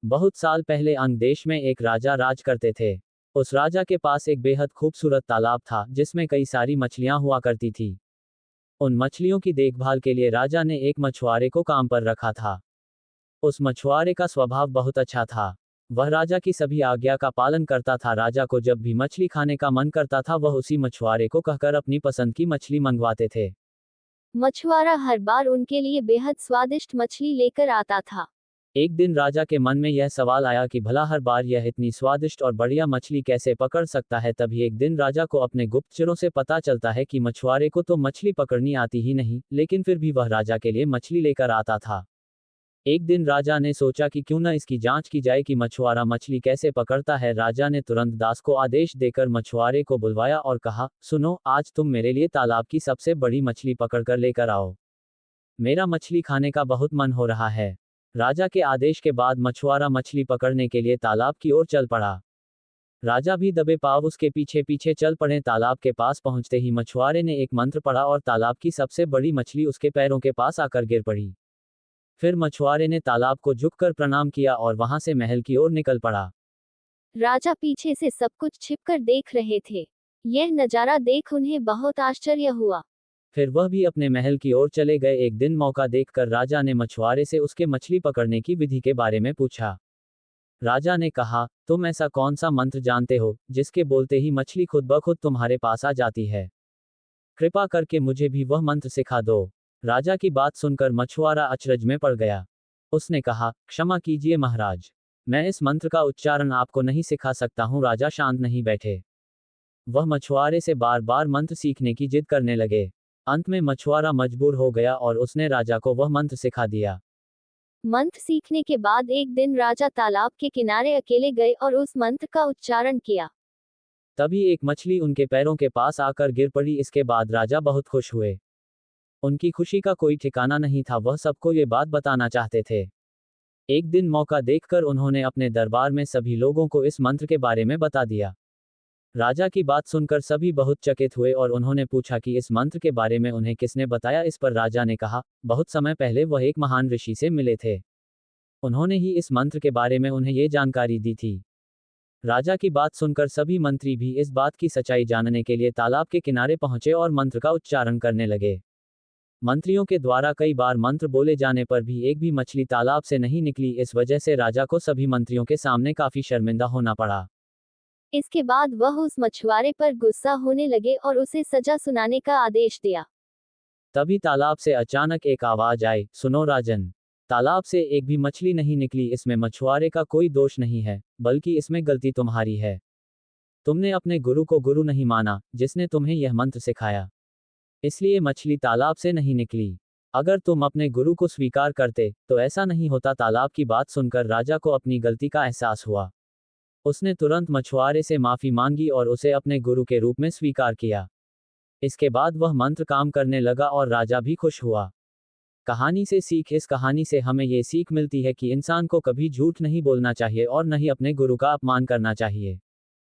बहुत साल पहले अंग देश में एक राजा राज करते थे। उस राजा के पास एक बेहद खूबसूरत तालाब था जिसमें कई सारी मछलियां हुआ करती थी। उन मछलियों की देखभाल के लिए राजा ने एक मछुआरे को काम पर रखा था। उस मछुआरे का स्वभाव बहुत अच्छा था। वह राजा की सभी आज्ञा का पालन करता था। राजा को जब भी मछली खाने का मन करता था वह उसी मछुआरे को कहकर अपनी पसंद की मछली मंगवाते थे। मछुआरा हर बार उनके लिए बेहद स्वादिष्ट मछली लेकर आता था। एक दिन राजा के मन में यह सवाल आया कि भला हर बार यह इतनी स्वादिष्ट और बढ़िया मछली कैसे पकड़ सकता है। तभी एक दिन राजा को अपने गुप्तचरों से पता चलता है कि मछुआरे को तो मछली पकड़नी आती ही नहीं, लेकिन फिर भी वह राजा के लिए मछली लेकर आता था। एक दिन राजा ने सोचा कि क्यों न इसकी जांच की जाए कि मछुआरा मछली कैसे पकड़ता है। राजा ने तुरंत दास को आदेश देकर मछुआरे को बुलवाया और कहा, सुनो, आज तुम मेरे लिए तालाब की सबसे बड़ी मछली पकड़कर लेकर आओ। मेरा मछली खाने का बहुत मन हो रहा है। राजा के आदेश के बाद मछुआरा मछली पकड़ने के लिए तालाब की ओर चल पड़ा। राजा भी दबे पांव उसके पीछे पीछे चल पड़े। तालाब के पास पहुंचते ही मछुआरे ने एक मंत्र पढ़ा और तालाब की सबसे बड़ी मछली उसके पैरों के पास आकर गिर पड़ी। फिर मछुआरे ने तालाब को झुककर प्रणाम किया और वहां से महल की ओर निकल पड़ा। राजा पीछे से सब कुछ छिपकर देख रहे थे। यह नजारा देख उन्हें बहुत आश्चर्य हुआ। फिर वह भी अपने महल की ओर चले गए। एक दिन मौका देखकर राजा ने मछुआरे से उसके मछली पकड़ने की विधि के बारे में पूछा। राजा ने कहा, तुम ऐसा कौन सा मंत्र जानते हो जिसके बोलते ही मछली खुद ब खुद तुम्हारे पास आ जाती है? कृपा करके मुझे भी वह मंत्र सिखा दो। राजा की बात सुनकर मछुआरा अचरज में पड़ गया। उसने कहा, क्षमा कीजिए महाराज, मैं इस मंत्र का उच्चारण आपको नहीं सिखा सकता हूँ। राजा शांत नहीं बैठे। वह मछुआरे से बार बार मंत्र सीखने की जिद करने लगे। अंत में मछुआरा मजबूर हो गया और उसने राजा को वह मंत्र सिखा दिया। मंत्र सीखने के बाद एक दिन राजा तालाब के किनारे अकेले गए और उस मंत्र का उच्चारण किया। तभी एक मछली उनके पैरों के पास आकर गिर पड़ी। इसके बाद राजा बहुत खुश हुए। उनकी खुशी का कोई ठिकाना नहीं था। वह सबको ये बात बताना चाहते थे। एक दिन मौका देखकर उन्होंने अपने दरबार में सभी लोगों को इस मंत्र के बारे में बता दिया। राजा की बात सुनकर सभी बहुत चकित हुए और उन्होंने पूछा कि इस मंत्र के बारे में उन्हें किसने बताया। इस पर राजा ने कहा, बहुत समय पहले वह एक महान ऋषि से मिले थे। उन्होंने ही इस मंत्र के बारे में उन्हें ये जानकारी दी थी। राजा की बात सुनकर सभी मंत्री भी इस बात की सच्चाई जानने के लिए तालाब के किनारे पहुंचे और मंत्र का उच्चारण करने लगे। मंत्रियों के द्वारा कई बार मंत्र बोले जाने पर भी एक भी मछली तालाब से नहीं निकली। इस वजह से राजा को सभी मंत्रियों के सामने काफी शर्मिंदा होना पड़ा। इसके बाद वह उस मछुआरे पर गुस्सा होने लगे और उसे सजा सुनाने का आदेश दिया। तभी तालाब से अचानक एक आवाज आई, सुनो राजन, तालाब से एक भी मछली नहीं निकली। इसमें मछुआरे का कोई दोष नहीं है, बल्कि इसमें गलती तुम्हारी है। तुमने अपने गुरु को गुरु नहीं माना जिसने तुम्हें यह मंत्र सिखाया, इसलिए मछली तालाब से नहीं निकली। अगर तुम अपने गुरु को स्वीकार करते तो ऐसा नहीं होता। तालाब की बात सुनकर राजा को अपनी गलती का एहसास हुआ। उसने तुरंत मछुआरे से माफी मांगी और उसे अपने गुरु के रूप में स्वीकार किया। इसके बाद वह मंत्र काम करने लगा और राजा भी खुश हुआ। कहानी से सीख। इस कहानी से हमें ये सीख मिलती है कि इंसान को कभी झूठ नहीं बोलना चाहिए और न ही अपने गुरु का अपमान करना चाहिए।